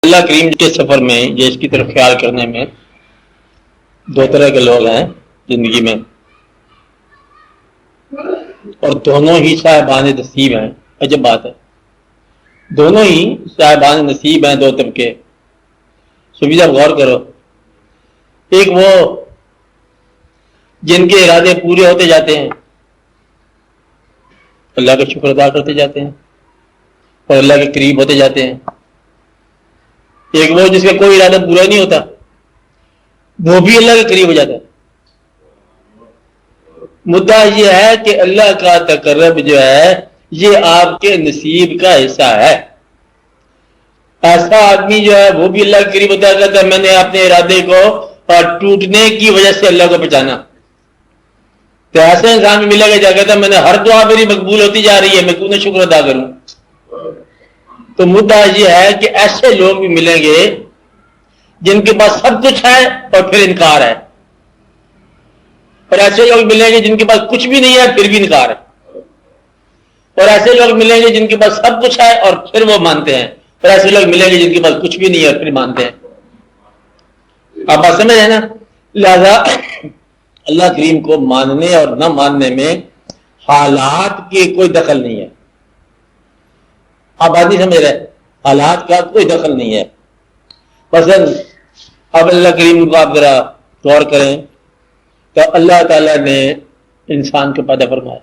اللہ کریم کے سفر میں یا اس کی طرف خیال کرنے میں دو طرح کے لوگ ہیں زندگی میں، اور دونوں ہی صاحبان نصیب ہیں. عجب بات ہے، دونوں ہی صاحبان نصیب ہیں، دو طبقے. صوفی صاحب غور کرو، ایک وہ جن کے ارادے پورے ہوتے جاتے ہیں، اللہ کا شکر ادا کرتے جاتے ہیں اور اللہ کے قریب ہوتے جاتے ہیں. ایک وہ جس کا کوئی ارادہ پورا نہیں ہوتا، وہ بھی اللہ کے قریب ہو جاتا ہے. مدعا یہ ہے کہ اللہ کا تقرب جو ہے یہ آپ کے نصیب کا حصہ ہے. ایسا آدمی جو ہے وہ بھی اللہ کے قریب ہوتا ہے کہ میں نے اپنے ارادے کو اور ٹوٹنے کی وجہ سے اللہ کو پہچانا. تو ایسے انسان بھی ملے گا جا کہتا میں نے ہر دعا میری مقبول ہوتی جا رہی ہے، میں کیوں نہ شکر ادا کروں. تو مدعا یہ ہے کہ ایسے لوگ بھی ملیں گے جن کے پاس سب کچھ ہے اور پھر انکار ہے، اور ایسے لوگ ملیں گے جن کے پاس کچھ بھی نہیں ہے پھر بھی انکار ہے، اور ایسے لوگ ملیں گے جن کے پاس سب کچھ ہے اور پھر وہ مانتے ہیں، اور ایسے لوگ ملیں گے جن کے پاس کچھ بھی نہیں ہے اور پھر مانتے ہیں. آپ بات سمجھ ہیں نا؟ لہذا اللہ کریم کو ماننے اور نہ ماننے میں حالات کی کوئی دخل نہیں ہے. آپ بات نہیں سمجھ رہے؟ حالات کا کوئی دخل نہیں ہے. مثلا اب اللہ کریم کو آپ ذرا غور کریں تو اللہ تعالیٰ نے انسان کو پیدا فرمایا.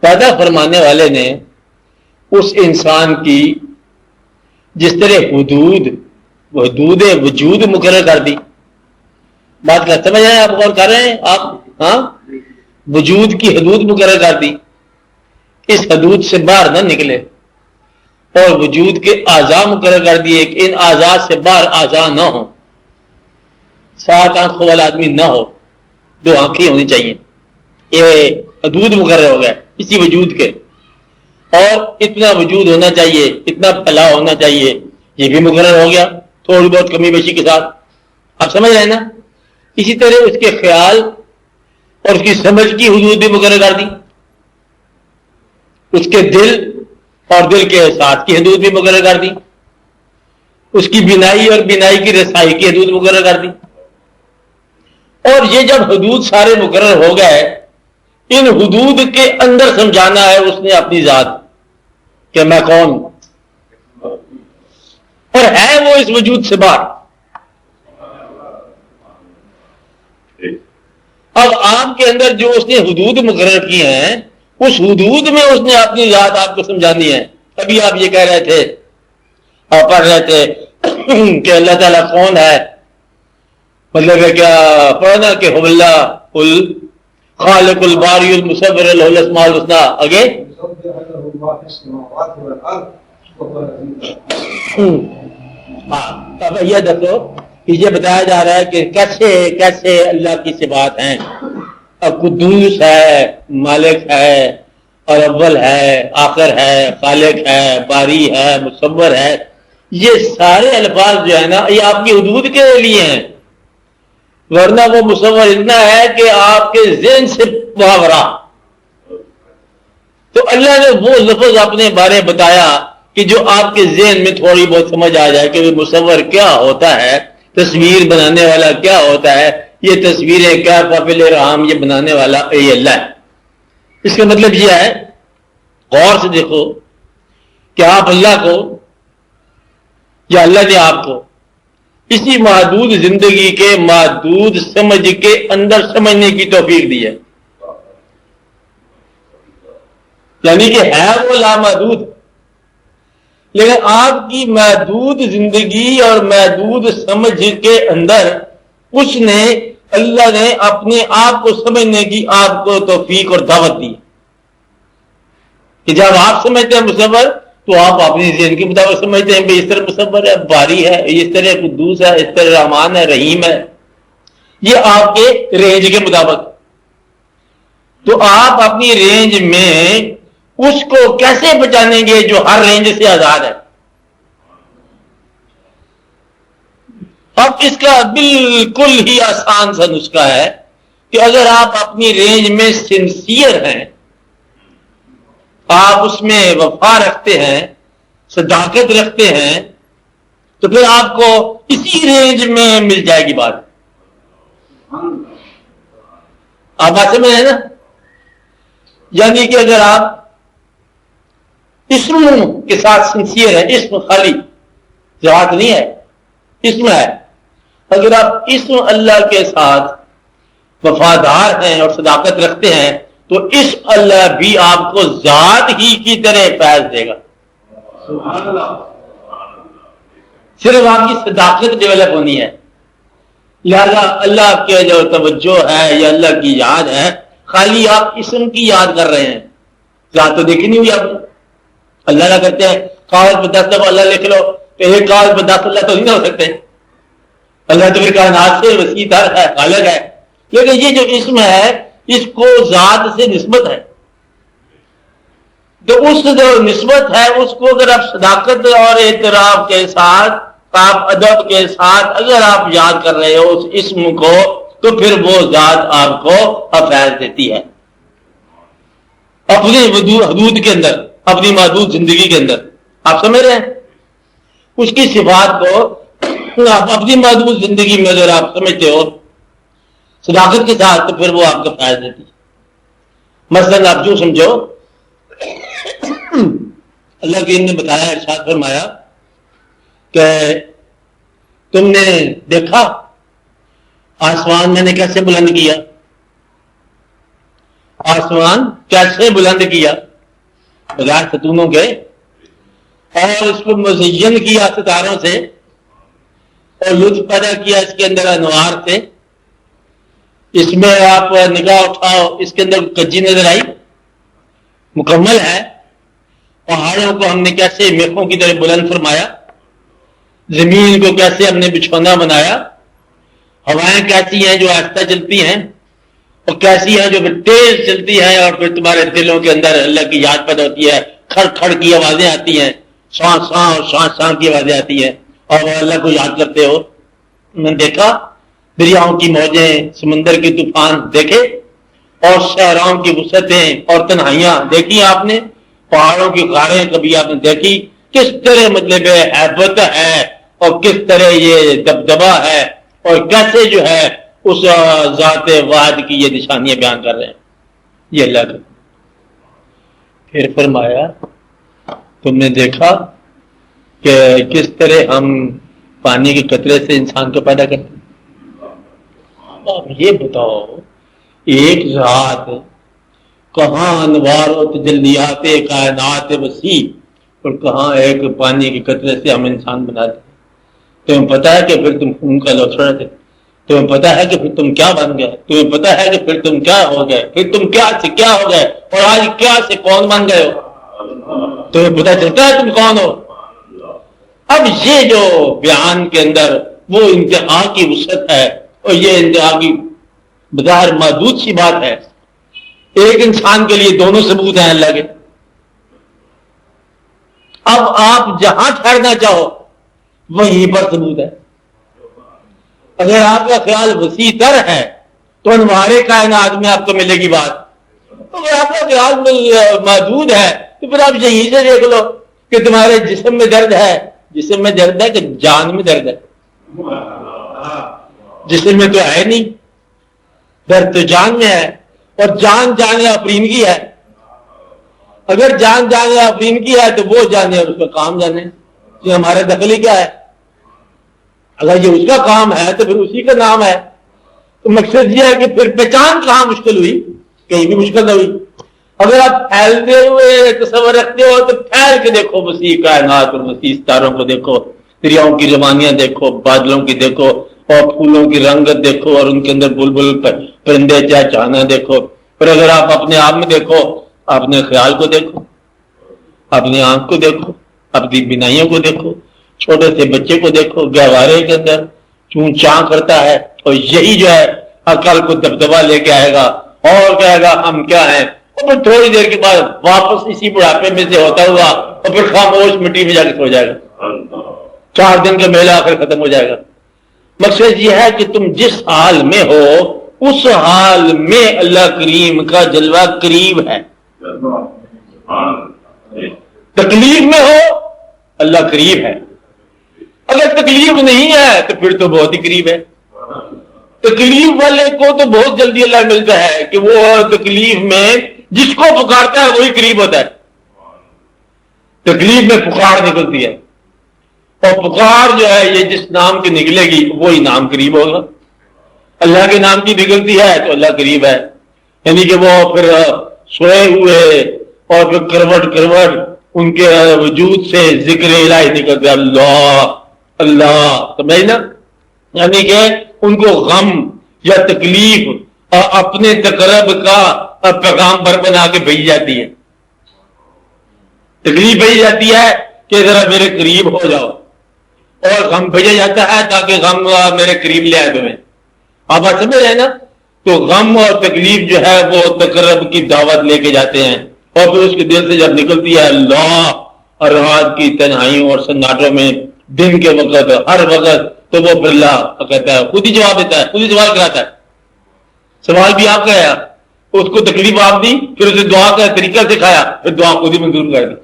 پیدا فرمانے والے نے اس انسان کی جس طرح حدود وجود مقرر کر دی. بات کا سمجھ آئے؟ آپ غور کر رہے ہیں آپ؟ ہاں، وجود کی حدود مقرر کر دی، اس حدود سے باہر نہ نکلے، اور وجود کے اعضاء مقرر کر دیے کہ ان اعضاء سے باہر اعضاء نہ ہو. 7 آنکھوں والا آدمی نہ ہو، 2 آنکھیں ہونی چاہیے. یہ حدود مقرر ہو گئے اسی وجود کے. اور اتنا وجود ہونا چاہیے، اتنا پھیلاؤ ہونا چاہیے، یہ بھی مقرر ہو گیا تھوڑی بہت کمی بیشی کے ساتھ. آپ سمجھ رہے ہیں نا؟ اسی طرح اس کے خیال اور اس کی سمجھ کی حدود بھی مقرر کر دی. اس کے دل اور دل کے احساس کی حدود بھی مقرر کر دی. اس کی بینائی اور بینائی کی رسائی کی حدود مقرر کر دی. اور یہ جب حدود سارے مقرر ہو گئے، ان حدود کے اندر سمجھانا ہے اس نے اپنی ذات کہ میں کون ہوں، اور ہے وہ اس وجود سے باہر. اب آپ کے اندر جو اس نے حدود مقرر کی ہیں، اس حدود میں اس نے اپنی ذات آپ کو سمجھانی ہے. ابھی آپ یہ کہہ رہے تھے اور پڑھ رہے تھے کہ اللہ تعالیٰ کون ہے. مطلب ہے کیا پڑھنا کہ هو اللہ الخالق الباری المصور له الاسماء الحسنى. آگے اب یہ دیکھو کہ یہ بتایا جا رہا ہے کہ کیسے اللہ کی صفات ہیں. اور قدوس ہے، مالک ہے، اور اول ہے، آخر ہے، خالق ہے، باری ہے، مصور ہے. یہ سارے الفاظ جو ہے نا یہ آپ کی حدود کے لیے ہیں، ورنہ وہ مصور اتنا ہے کہ آپ کے ذہن سے محاورہ. تو اللہ نے وہ لفظ اپنے بارے بتایا کہ جو آپ کے ذہن میں تھوڑی بہت سمجھ آ جائے کہ وہ مصور کیا ہوتا ہے، تصویر بنانے والا کیا ہوتا ہے. یہ تصویریں کیا قابل رحم یہ بنانے والا یہ اللہ ہے. اس کا مطلب یہ ہے، غور سے دیکھو کہ آپ اللہ کو یا اللہ نے آپ کو اسی محدود زندگی کے محدود سمجھ کے اندر سمجھنے کی توفیق دی ہے. یعنی کہ ہے وہ لامحدود، لیکن آپ کی محدود زندگی اور محدود سمجھ کے اندر اس نے اللہ نے اپنے آپ کو سمجھنے کی آپ کو توفیق اور دعوت دی کہ جب آپ سمجھتے ہیں مصور تو آپ اپنی ذہن کے مطابق سمجھتے ہیں کہ اس طرح مصور ہے، باری ہے، اس طرح قدوس ہے، اس طرح رحمان ہے، رحیم ہے. یہ آپ کے رینج کے مطابق. تو آپ اپنی رینج میں اس کو کیسے پہچانیں گے جو ہر رینج سے آزاد ہے؟ اب اس کا بالکل ہی آسان سا نسخہ ہے کہ اگر آپ اپنی رینج میں سنسیئر ہیں، آپ اس میں وفا رکھتے ہیں، صداقت رکھتے ہیں تو پھر آپ کو اسی رینج میں مل جائے گی بات. آپ بات سمجھ رہے ہیں نا؟ یعنی کہ اگر آپ اسم کے ساتھ سنسیئر ہے، اسم خالی ذات نہیں ہے، اسم ہے، اگر آپ اسم اللہ کے ساتھ وفادار ہیں اور صداقت رکھتے ہیں تو اسم اللہ بھی آپ کو ذات ہی کی طرح فیض دے گا. سبحان اللہ. صرف آپ کی صداقت ڈیولپ ہونی ہے. لہذا اللہ کے جو توجہ ہے یا اللہ کی یاد ہے، خالی آپ اسم کی یاد کر رہے ہیں، ذات تو دیکھی نہیں ہوئی آپ نے. اللہ نہ کرتے ہیں کاغذ پہ 10 دفعہ اللہ لکھ لو تو ایک کاغذ پہ 10 اللہ تو نہیں نہ ہو سکتے. اللہ تو پھر کائنات سے وسیع تر ہے، خالق ہے. لیکن یہ جو اسم ہے اس کو ذات سے نسبت ہے، تو اس جو نسبت ہے اس کو اگر آپ صداقت اور اعتراف کے ساتھ، آپ ادب کے ساتھ اگر آپ یاد کر رہے ہو اس اسم کو، تو پھر وہ ذات آپ کو فیض دیتی ہے اپنی حدود کے اندر، اپنی محدود زندگی کے اندر. آپ سمجھ رہے ہیں؟ اس کی صفات کو آپ اپنی محدود زندگی میں اگر آپ سمجھتے ہو صداقت کے ساتھ، تو پھر وہ آپ کو فائدہ دیتی ہے. مثلا آپ جو سمجھو، اللہ کے نے بتایا، ارشاد فرمایا کہ تم نے دیکھا آسمان میں نے کیسے بلند کیا، آسمان کیسے بلند کیا بغیر ستونوں کے، اور اس کو مزین کیا ستاروں سے، اور لطف پیدا کیا اس کے اندر انوار سے. اس میں آپ نگاہ اٹھاؤ، اس کے اندر کجی نظر آئی، مکمل ہے. پہاڑوں کو ہم نے کیسے میخوں کی طرح بلند فرمایا، زمین کو کیسے ہم نے بچھونا بنایا، ہوائیں کیسی ہیں جو آہستہ چلتی ہیں اور کیسی ہیں جو تیز چلتی ہیں، اور پھر تمہارے دلوں کے اندر اللہ کی یاد پیدا ہوتی ہے، کھڑ کھڑ کی آوازیں آتی ہیں، ساں ساں اور ساں ساں کی آوازیں آتی ہیں، اور اللہ کو یاد کرتے ہو. میں نے دیکھا دریاؤں کی موجیں، سمندر کے طوفان دیکھے، اور صحراؤں کی وسعتیں اور تنہائیاں دیکھی آپ نے، پہاڑوں کی غاریں کبھی آپ نے دیکھی، کس طرح مطلب ہیبت ہے اور کس طرح یہ دبدبا ہے، اور کیسے جو ہے اس ذات واحد کی یہ نشانیاں بیان کر رہے ہیں. یہ اللہ کا. پھر فرمایا تم نے دیکھا کہ کس طرح ہم پانی کے قطرے سے انسان کو پیدا کرتے ہیں. اب یہ بتاؤ ایک ذات کہاں انوار و تجلیات کائنات وسیع، اور کہاں ایک پانی کے قطرے سے ہم انسان بناتے ہیں. تمہیں پتا ہے کہ پھر تم خون کا لوتھڑا تھے، تمہیں پتا ہے کہ پھر تم کیا بن گئے، تمہیں پتا ہے کہ پھر تم کیا ہو گئے، پھر تم کیا سے کیا ہو گئے، اور آج کیا سے کون بن گئے ہو. تمہیں پتا چلتا ہے تم کون ہو. اب یہ جو بیان کے اندر وہ انتہا کی وسعت ہے، اور یہ انتہا کی بظاہر محدود سی بات ہے. ایک انسان کے لیے دونوں ثبوت ہیں اللہ کے. اب آپ جہاں ٹھہرنا چاہو وہیں پر ثبوت ہے. اگر آپ کا خیال وسیع تر ہے تو انوارے کائنات میں آپ کو ملے گی بات. اگر آپ کا خیال موجود ہے تو پھر آپ یہیں سے دیکھ لو کہ تمہارے جسم میں درد ہے. جسم میں درد ہے کہ جان میں درد ہے؟ جسم میں تو ہے نہیں، درد تو جان میں ہے، اور جان جانے آفرین کی ہے. اگر جان جانے آفرین کی ہے تو وہ جانے اور اس کا کام جانے، یہ ہمارا دخل ہی کیا ہے؟ اگر یہ اس کا کام ہے تو پھر اسی کا نام ہے. تو مقصد یہ ہے کہ پھر پہچان کہاں مشکل ہوئی، کہیں بھی مشکل نہ ہوئی. اگر آپ پھیلتے ہوئے تصور رکھتے ہو تو پھیل کے دیکھو وسیع کائنات اور وسیع ستاروں کو دیکھو، دریاؤں کی روانیاں دیکھو، بادلوں کی دیکھو، اور پھولوں کی رنگت دیکھو، اور ان کے اندر بلبل پرندے چہچہانا دیکھو. پر اگر آپ اپنے آپ میں دیکھو، اپنے خیال کو دیکھو، اپنی آنکھ کو دیکھو، اپنی بینائیوں کو دیکھو، چھوٹے سے بچے کو دیکھو گہوارے کے اندر چون چاں کرتا ہے، اور یہی جو ہے عقل کو دبدبا لے کے آئے گا اور کہے گا ہم کیا ہیں، اور پھر تھوڑی دیر کے بعد واپس اسی بڑھاپے میں سے ہوتا ہوا اور پھر خاموش مٹی میں جا کے سو جائے گا. 4 دن کا میلہ آخر ختم ہو جائے گا. مقصد یہ ہے کہ تم جس حال میں ہو اس حال میں اللہ کریم کا جلوہ قریب ہے. تکلیف میں ہو اللہ قریب ہے. اگر تکلیف نہیں ہے تو پھر تو بہت ہی قریب ہے. تکلیف والے کو تو بہت جلدی اللہ ملتا ہے کہ وہ تکلیف میں جس کو پکارتا ہے وہی قریب ہوتا ہے. تکلیف میں پکار نکلتی ہے اور پکار جو ہے یہ جس نام کی نکلے گی وہی نام قریب ہوگا. اللہ کے نام کی نکلتی ہے تو اللہ قریب ہے. یعنی کہ وہ پھر سوئے ہوئے اور پھر کروٹ کروٹ ان کے وجود سے ذکر الہی نکلتے اللہ اللہ. سمجھ نا؟ یعنی کہ ان کو غم یا تکلیف اپنے تقرب کا پیغام پر بنا کے بھیج جاتی ہے. تکلیف بھیج جاتی ہے کہ ذرا میرے قریب ہو جاؤ, اور غم بھیجا جاتا ہے تاکہ غم میرے قریب لے آئے تمہیں. آپ بات سمجھ رہے ہیں نا؟ تو غم اور تکلیف جو ہے وہ تقرب کی دعوت لے کے جاتے ہیں, اور پھر اس کے دل سے جب نکلتی ہے اللہ, اور رات کی تنہائیوں اور سناٹوں میں دن کے وقت ہر وقت, تو وہ پھر اللہ کہتا ہے, خود ہی جواب دیتا ہے, خود ہی سوال کراتا ہے. سوال بھی آپ کا ہے, اس کو تکلیف آپ دی, پھر اسے دعا کا طریقہ سکھایا, پھر دعا خود ہی منظور کر دی.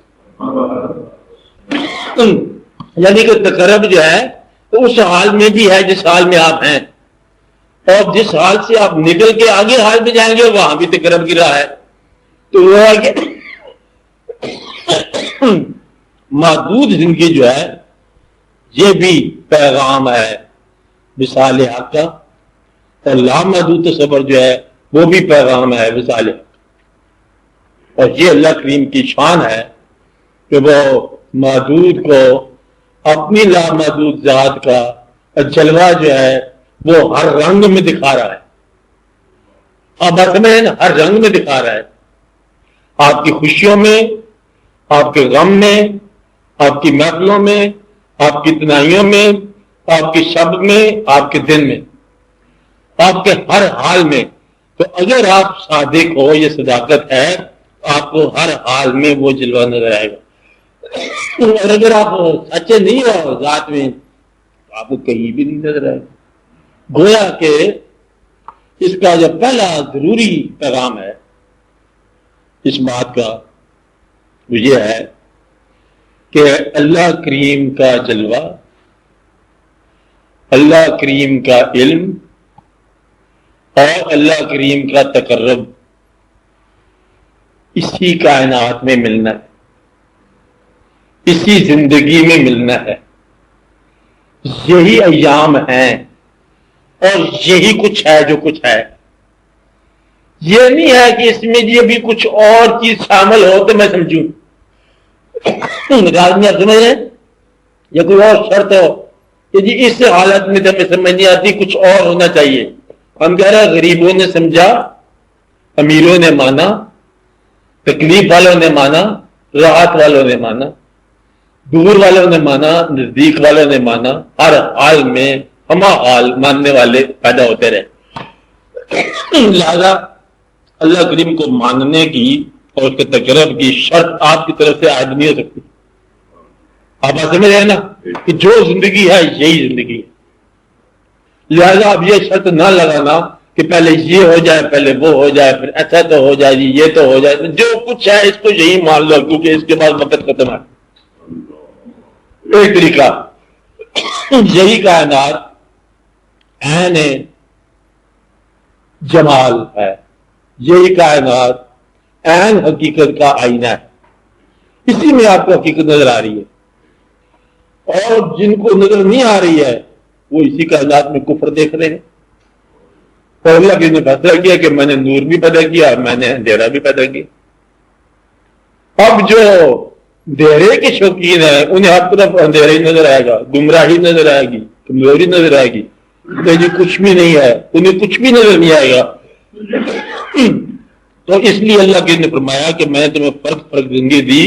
یعنی کہ تقرب جو ہے تو اس حال میں بھی ہے جس حال میں آپ ہیں, اور جس حال سے آپ نکل کے آگے حال میں جائیں گے وہاں بھی تقرب کی راہ ہے. تو وہ ہے کہ محدود زندگی جو ہے یہ بھی پیغام ہے وصال حق کا, اور لامحدود تصور جو ہے وہ بھی پیغام ہے وصال حق. اور یہ اللہ کریم کی شان ہے کہ وہ محدود کو اپنی لامحدود ذات کا جلوہ جو ہے وہ ہر رنگ میں دکھا رہا ہے. اب میں ہر رنگ میں دکھا رہا ہے, آپ کی خوشیوں میں, آپ کے غم میں, آپ کی محفلوں میں, آپ کی تنہائیوں میں, آپ کے شب میں, آپ کے دن میں, آپ کے ہر حال میں. تو اگر آپ صادق ہو, یہ صداقت ہے, آپ کو ہر حال میں وہ جلوہ نظر آئے گا. اور اگر آپ سچے نہیں ہو ذات میں, آپ کو کہیں بھی نہیں نظر آئے گا. گویا کہ اس کا جو پہلا ضروری پیغام ہے اس بات کا وہ یہ ہے کہ اللہ کریم کا جلوہ, اللہ کریم کا علم اور اللہ کریم کا تقرب اسی کائنات میں ملنا ہے, اسی زندگی میں ملنا ہے. یہی ایام ہیں اور یہی کچھ ہے جو کچھ ہے. یہ نہیں ہے کہ اس میں جی ابھی کچھ اور چیز شامل ہو تو میں سمجھوں, سمجھ رہے ہیں, یا کوئی اور شرط ہو کہ جی اس حالت میں تو ہمیں سمجھ نہیں آتی, کچھ اور ہونا چاہیے. ہم کہہ رہے ہیں غریبوں نے سمجھا, امیروں نے مانا, تکلیف والوں نے مانا, راحت والوں نے مانا, دور والوں نے مانا, نزدیک والوں نے مانا, ہر حال میں ہما حال ماننے والے پیدا ہوتے رہے. لہذا اللہ کریم کو ماننے کی اور اس کے تقرب کی شرط آپ کی طرف سے عائد نہیں ہو سکتی. آپ بات سمجھ رہے ہیں نا کہ جو زندگی ہے یہی زندگی ہے. لہذا اب یہ شرط نہ لگانا کہ پہلے یہ ہو جائے, پہلے وہ ہو جائے, پھر ایسا تو ہو جائے جی, یہ تو ہو جائے, جو کچھ ہے اس کو یہی مان لو کیونکہ اس کے بعد وقت ختم ہے. ایک طریقہ یہی کائنات عین جمال ہے, یہی کائنات عین حقیقت کا آئینہ ہے, اسی میں آپ کو حقیقت نظر آ رہی ہے. اور جن کو نظر نہیں آ رہی ہے وہ اسی کائنات میں کفر دیکھ رہے ہیں. اور اللہ نے فیصلہ کیا کہ میں نے نور بھی پیدا کیا, میں نے اندھیرا بھی پیدا کیا. اب جو اندھیرے کے شوقین ہیں انہیں ہر طرف اندھیرا ہی نظر آئے گا, گمراہی نظر آئے گی, کمزوری نظر آئے گی, جی کچھ بھی نہیں ہے, انہیں کچھ بھی نظر نہیں آئے گا. تو اس لیے اللہ نے فرمایا کہ میں نے تمہیں فرق زندگی دی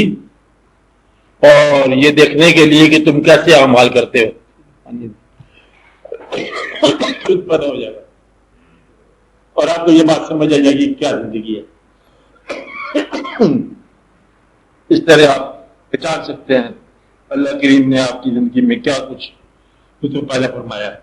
اور یہ دیکھنے کے لیے کہ تم کیسے اعمال کرتے ہو. خود پتہ ہو جائے گا اور آپ کو یہ بات سمجھ آ جائے گی کیا زندگی ہے. اس طرح آپ پہچان سکتے ہیں اللہ کریم نے آپ کی زندگی میں کیا کچھ پیدا فرمایا ہے.